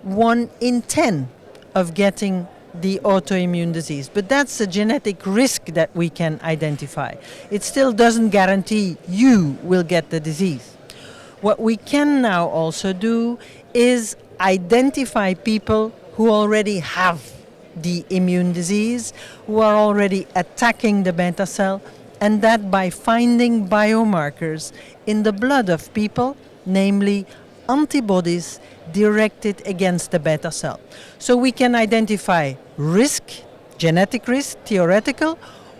1 in 10 of getting the autoimmune disease. But that's a genetic risk that we can identify. It still doesn't guarantee you will get the disease. What we can now also do is identify people who already have the immune disease, who are already attacking the beta cell, and that by finding biomarkers in the blood of people, namely antibodies directed against the beta cell. So we can identify risk, genetic risk, theoretical,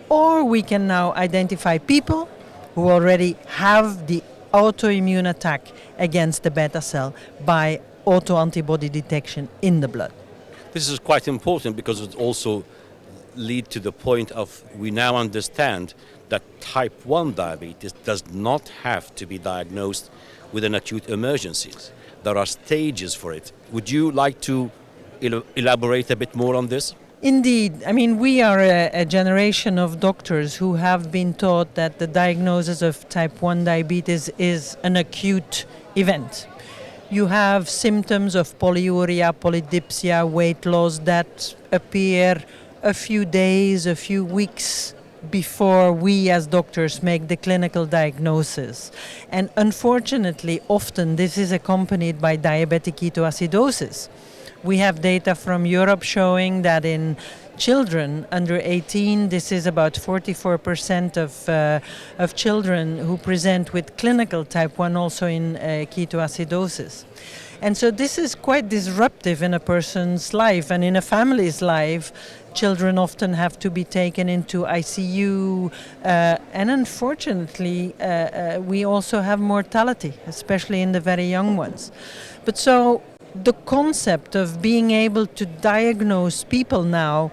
or we can now identify people who already have the autoimmune attack against the beta cell by autoantibody detection in the blood. This is quite important because it also leads to the point of we now understand that type 1 diabetes does not have to be diagnosed with an acute emergency. There are stages for it. Would you like to elaborate a bit more on this? Indeed. I mean, we are a generation of doctors who have been taught that the diagnosis of type 1 diabetes is an acute event. You have symptoms of polyuria, polydipsia, weight loss that appear a few days, a few weeks before we as doctors make the clinical diagnosis. And unfortunately, often this is accompanied by diabetic ketoacidosis. We have data from Europe showing that in children under 18, this is about 44% of children who present with clinical type 1 also in ketoacidosis. And so this is quite disruptive in a person's life and in a family's life. Children often have to be taken into ICU, and unfortunately, we also have mortality, especially in the very young ones. But so the concept of being able to diagnose people now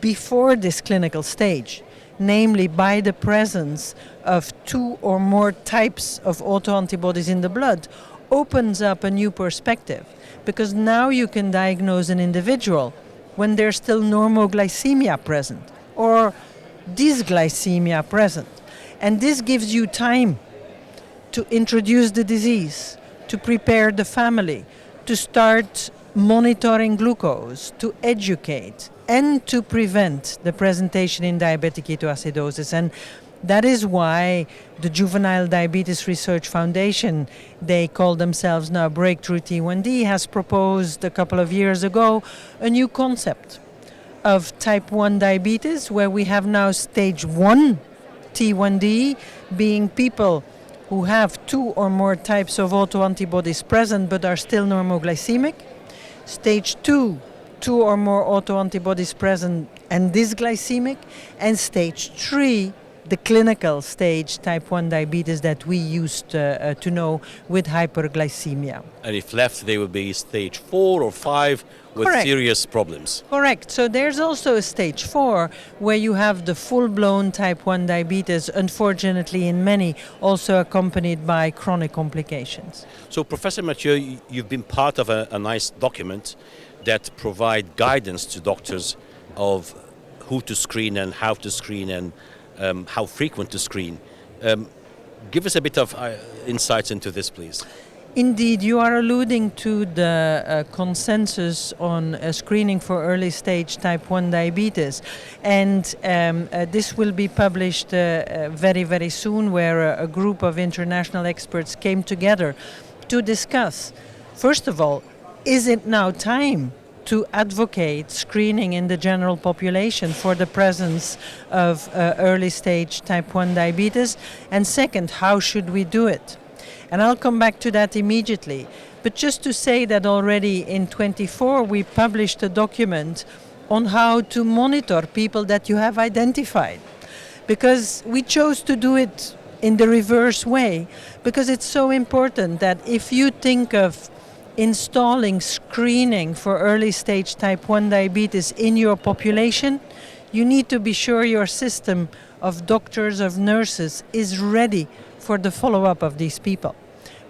before this clinical stage, namely by the presence of 2 or more types of autoantibodies in the blood, opens up a new perspective, because now you can diagnose an individual when there's still normoglycemia present or dysglycemia present. And this gives you time to introduce the disease, to prepare the family, to start monitoring glucose, to educate, and to prevent the presentation in diabetic ketoacidosis. And that is why the Juvenile Diabetes Research Foundation, they call themselves now Breakthrough T1D, has proposed a couple of years ago a new concept of type 1 diabetes, where we have now stage 1 T1D, being people who have 2 or more types of autoantibodies present but are still normoglycemic. Stage 2, 2 or more autoantibodies present and dysglycemic. And stage 3, the clinical stage type 1 diabetes that we used to know with hyperglycemia. And if left, they will be stage 4 or 5 with Correct. Serious problems. Correct. So there's also a stage 4 where you have the full-blown type 1 diabetes, unfortunately in many, also accompanied by chronic complications. So Professor Mathieu, you've been part of a nice document that provide guidance to doctors of who to screen and how to screen and how frequent to screen. Give us a bit of insights into this, please. Indeed, you are alluding to the consensus on screening for early stage type 1 diabetes. And this will be published very, very soon, where a group of international experts came together to discuss, first of all, is it now time to advocate screening in the general population for the presence of early stage type 1 diabetes? And second, how should we do it? And I'll come back to that immediately. But just to say that already in 24 we published a document on how to monitor people that you have identified. Because we chose to do it in the reverse way, because it's so important that if you think of installing screening for early stage type 1 diabetes in your population, you need to be sure your system of doctors, of nurses is ready for the follow-up of these people.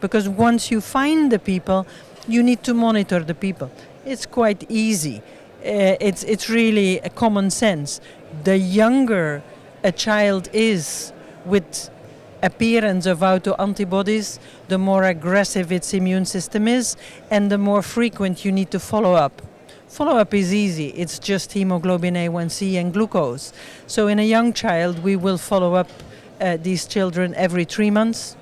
Because once you find the people, you need to monitor the people. It's quite easy. It's really a common sense. The younger a child is with appearance of autoantibodies, the more aggressive its immune system is, and the more frequent you need to follow up. Follow-up is easy. It's just hemoglobin A1C and glucose. So in a young child, we will follow up these children every 3 months.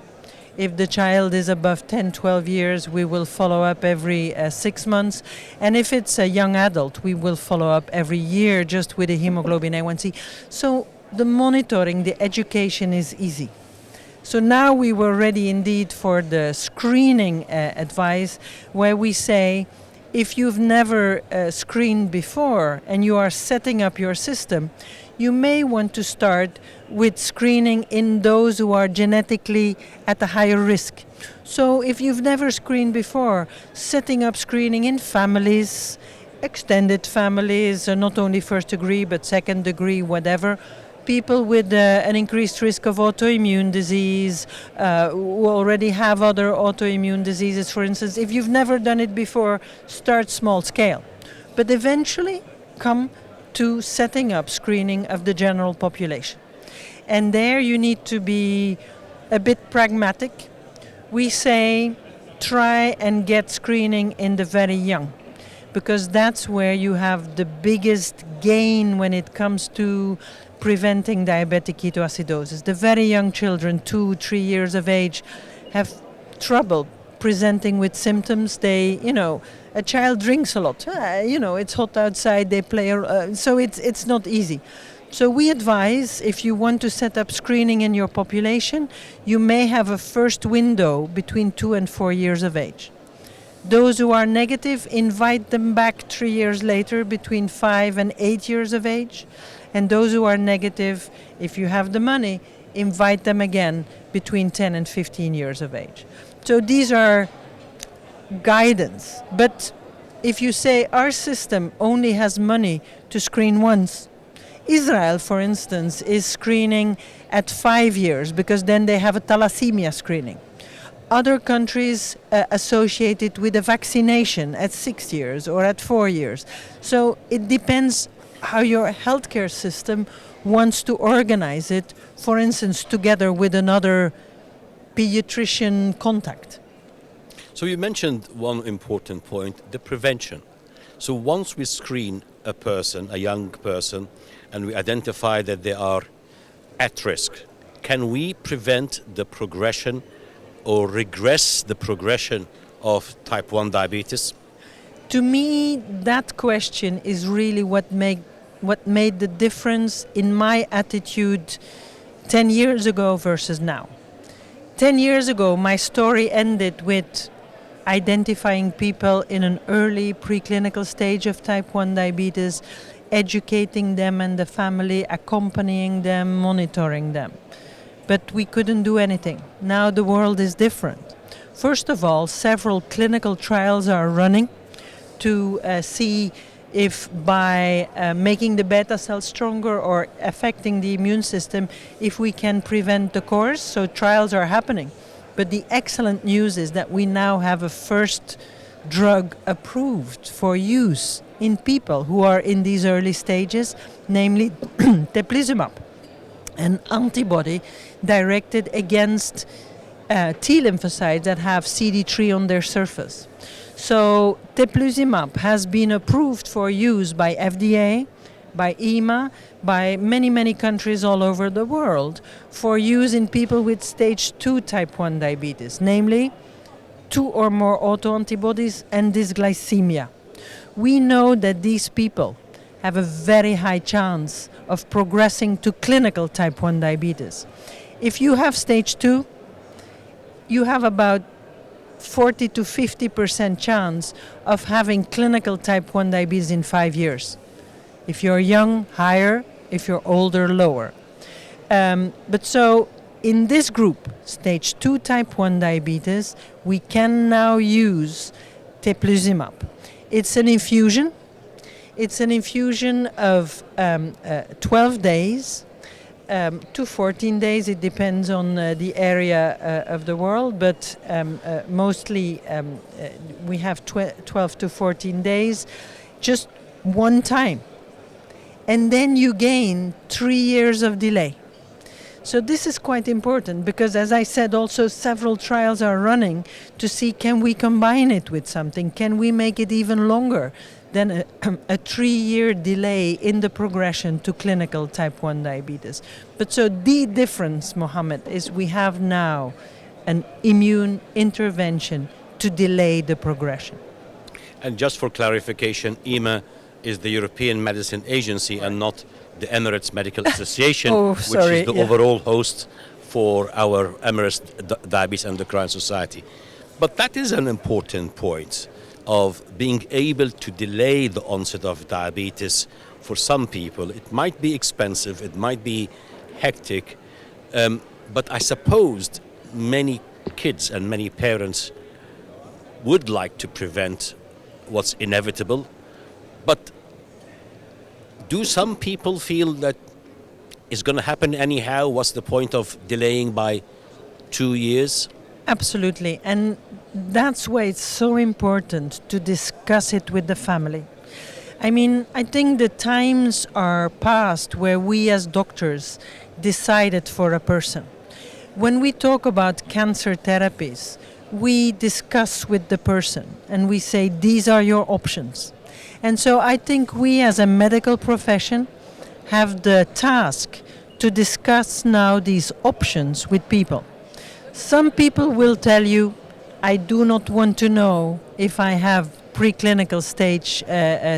If the child is above 10, 12 years, we will follow up every 6 months. And if it's a young adult, we will follow up every year just with a hemoglobin A1C. So the monitoring, the education is easy. So now we were ready indeed for the screening advice, where we say, if you've never screened before and you are setting up your system, you may want to start with screening in those who are genetically at a higher risk. So if you've never screened before, setting up screening in families, extended families, not only first degree but second degree, whatever, people with an increased risk of autoimmune disease, who already have other autoimmune diseases, for instance. If you've never done it before, start small scale. But eventually come to setting up screening of the general population. And there you need to be a bit pragmatic. We say try and get screening in the very young, because that's where you have the biggest gain when it comes to preventing diabetic ketoacidosis. The very young children, 2, 3 years of age, have trouble presenting with symptoms. They, a child drinks a lot. It's hot outside, they play, so it's not easy. So we advise, if you want to set up screening in your population, you may have a first window between 2 and 4 years of age. Those who are negative, invite them back 3 years later, between 5 and 8 years of age. And those who are negative, if you have the money, invite them again between 10 and 15 years of age. So these are guidance. But if you say our system only has money to screen once, Israel, for instance, is screening at 5 years, because then they have a thalassemia screening. Other countries associate it with a vaccination at 6 years or at 4 years. So it depends how your healthcare system wants to organize it, for instance, together with another pediatrician contact. So you mentioned one important point, the prevention. So once we screen a person, a young person, and we identify that they are at risk, can we prevent the progression or regress the progression of type 1 diabetes? To me, that question is really what made the difference in my attitude 10 years ago versus now. 10 years ago, my story ended with identifying people in an early preclinical stage of type 1 diabetes, educating them and the family, accompanying them, monitoring them. But we couldn't do anything. Now the world is different. First of all, several clinical trials are running to see if by making the beta cells stronger or affecting the immune system, if we can prevent the course. So trials are happening. But the excellent news is that we now have a first drug approved for use in people who are in these early stages, namely teplizumab, an antibody directed against T lymphocytes that have CD3 on their surface. So teplizumab has been approved for use by FDA, by EMA, by many, many countries all over the world for use in people with stage 2 type 1 diabetes, namely 2 or more autoantibodies and dysglycemia. We know that these people have a very high chance of progressing to clinical type 1 diabetes. If you have stage 2, you have about 40 to 50% chance of having clinical type 1 diabetes in 5 years. If you're young, higher. If you're older, lower. But so in this group, stage 2 type 1 diabetes, we can now use teplizumab. It's an infusion. It's an infusion of 12 days to 14 days. It depends on the area of the world, but mostly we have 12 to 14 days, just one time. And then you gain 3 years of delay. So this is quite important because, as I said, also several trials are running to see, can we combine it with something? Can we make it even longer than a 3-year delay in the progression to clinical type 1 diabetes? But so the difference, Mohamed, is we have now an immune intervention to delay the progression. And just for clarification, EMA is the European Medicine Agency and not the Emirates Medical Association, which is the overall host for our Emirates Diabetes Endocrine Society. But that is an important point of being able to delay the onset of diabetes for some people. It might be expensive, it might be hectic, but I suppose many kids and many parents would like to prevent what's inevitable. But do some people feel that it's going to happen anyhow? What's the point of delaying by 2 years? Absolutely. And that's why it's so important to discuss it with the family. I mean, I think the times are past where we as doctors decided for a person. When we talk about cancer therapies, we discuss with the person and we say, these are your options. And so I think we as a medical profession have the task to discuss now these options with people. Some people will tell you, I do not want to know if I have preclinical stage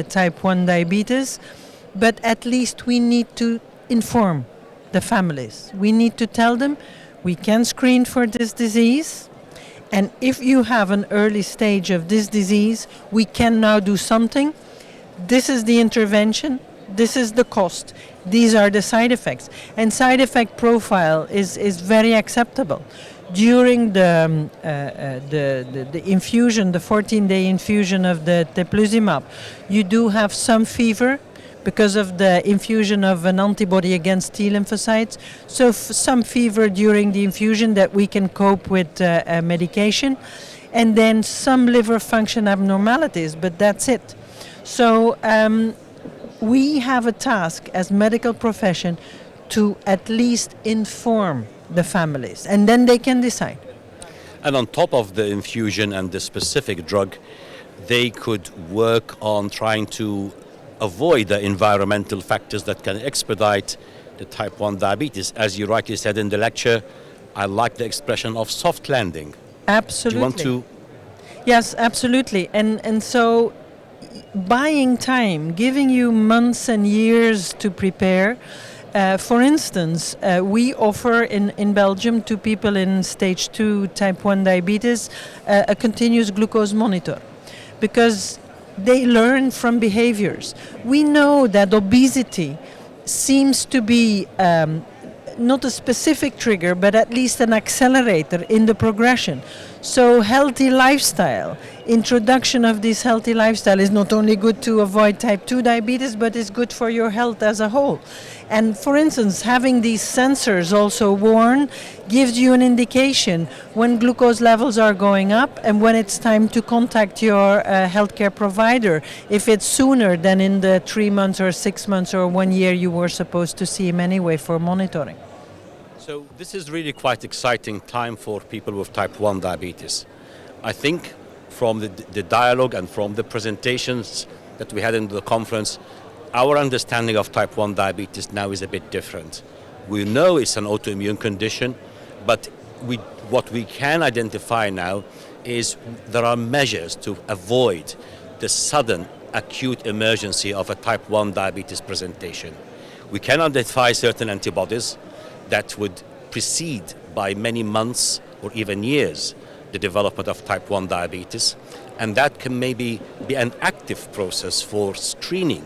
type 1 diabetes, but at least we need to inform the families. We need to tell them we can screen for this disease, and if you have an early stage of this disease, we can now do something. This is the intervention, this is the cost, these are the side effects. And side effect profile is very acceptable. During the infusion, the 14-day infusion of the teplizumab, you do have some fever because of the infusion of an antibody against T lymphocytes. So some fever during the infusion that we can cope with medication. And then some liver function abnormalities, but that's it. So we have a task as medical profession to at least inform the families, and then they can decide. And on top of the infusion and the specific drug, they could work on trying to avoid the environmental factors that can expedite the type 1 diabetes. As you rightly said in the lecture, I like the expression of soft landing. Absolutely. Do you want to? Yes, absolutely. And so buying time, giving you months and years to prepare. For instance, we offer in Belgium to people in stage 2 type 1 diabetes a continuous glucose monitor, because they learn from behaviors. We know that obesity seems to be not a specific trigger, but at least an accelerator in the progression. So healthy lifestyle, introduction of this healthy lifestyle is not only good to avoid type 2 diabetes, but it's good for your health as a whole. And for instance, having these sensors also worn gives you an indication when glucose levels are going up and when it's time to contact your healthcare provider, if it's sooner than in the 3 months or 6 months or 1 year you were supposed to see him anyway for monitoring. So this is really quite exciting time for people with type 1 diabetes. I think from the dialogue and from the presentations that we had in the conference, our understanding of type 1 diabetes now is a bit different. We know it's an autoimmune condition, but what we can identify now is there are measures to avoid the sudden acute emergency of a type 1 diabetes presentation. We can identify certain antibodies that would precede by many months or even years the development of type 1 diabetes, and that can maybe be an active process for screening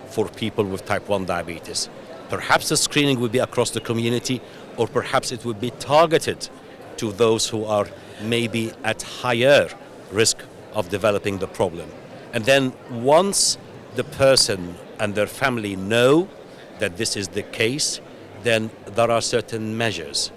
for people with type 1 diabetes. Perhaps the screening would be across the community, or perhaps it would be targeted to those who are maybe at higher risk of developing the problem. And then once the person and their family know that this is the case, then there are certain measures.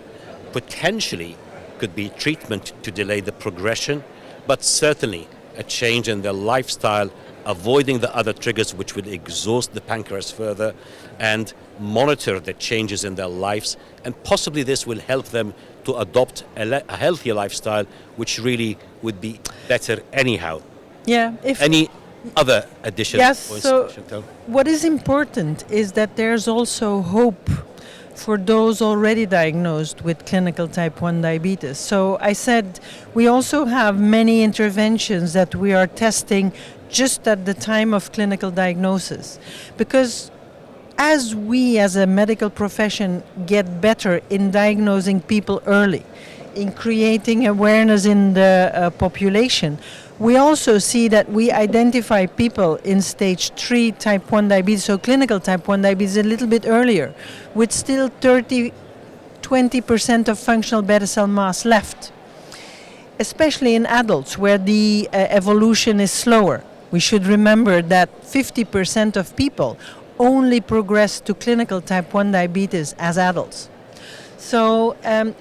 Potentially could be treatment to delay the progression, but certainly a change in their lifestyle avoiding the other triggers which would exhaust the pancreas further, and monitor the changes in their lives. And possibly this will help them to adopt a healthier lifestyle, which really would be better anyhow. Yeah. Any other additional Yes, points, so Chantal? what is important is that there's also hope for those already diagnosed with clinical type 1 diabetes. So I said we also have many interventions that we are testing just at the time of clinical diagnosis. Because as we as a medical profession get better in diagnosing people early, in creating awareness in the population, we also see that we identify people in stage 3 type 1 diabetes, so clinical type 1 diabetes, a little bit earlier, with still 20% of functional beta cell mass left, especially in adults where the evolution is slower. We should remember that 50% of people only progress to clinical type 1 diabetes as adults. So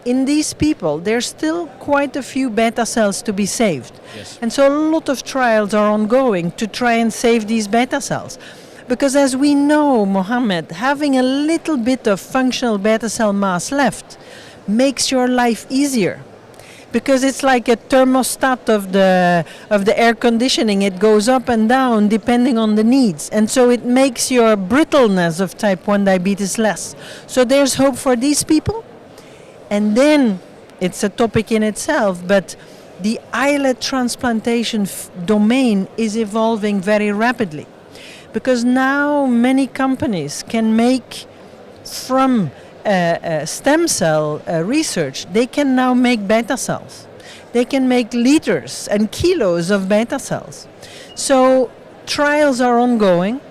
in these people, there's still quite a few beta cells to be saved. Yes. And so a lot of trials are ongoing to try and save these beta cells. Because as we know, Mohamed, having a little bit of functional beta cell mass left makes your life easier. Because it's like a thermostat of the air conditioning. It goes up and down depending on the needs. And so it makes your brittleness of type 1 diabetes less. So there's hope for these people. And then it's a topic in itself, but the islet transplantation domain is evolving very rapidly. Because now many companies can make from stem cell research, they can now make beta cells. They can make liters and kilos of beta cells. So trials are ongoing,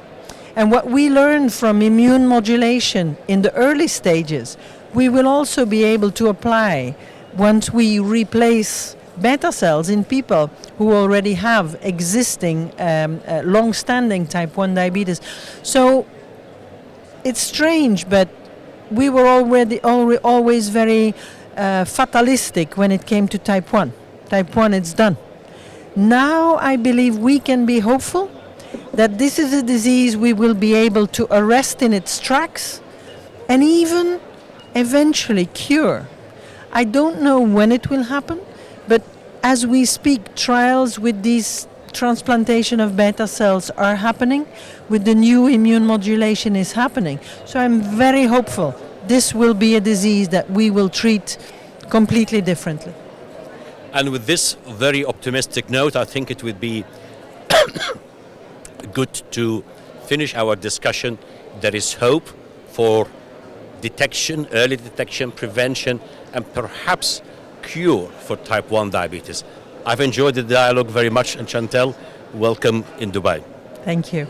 and what we learn from immune modulation in the early stages, we will also be able to apply once we replace beta cells in people who already have existing long-standing type 1 diabetes. So it's strange, but we were always very fatalistic when it came to type 1. Type 1, it's done. Now I believe we can be hopeful that this is a disease we will be able to arrest in its tracks and even eventually cure. I don't know when it will happen, but as we speak, trials with these transplantation of beta cells are happening, with the new immune modulation is happening. So I'm very hopeful this will be a disease that we will treat completely differently. And with this very optimistic note, I think it would be good to finish our discussion. There is hope for detection, early detection, prevention, and perhaps cure for type 1 diabetes. I've enjoyed the dialogue very much, and Chantal, welcome in Dubai. Thank you.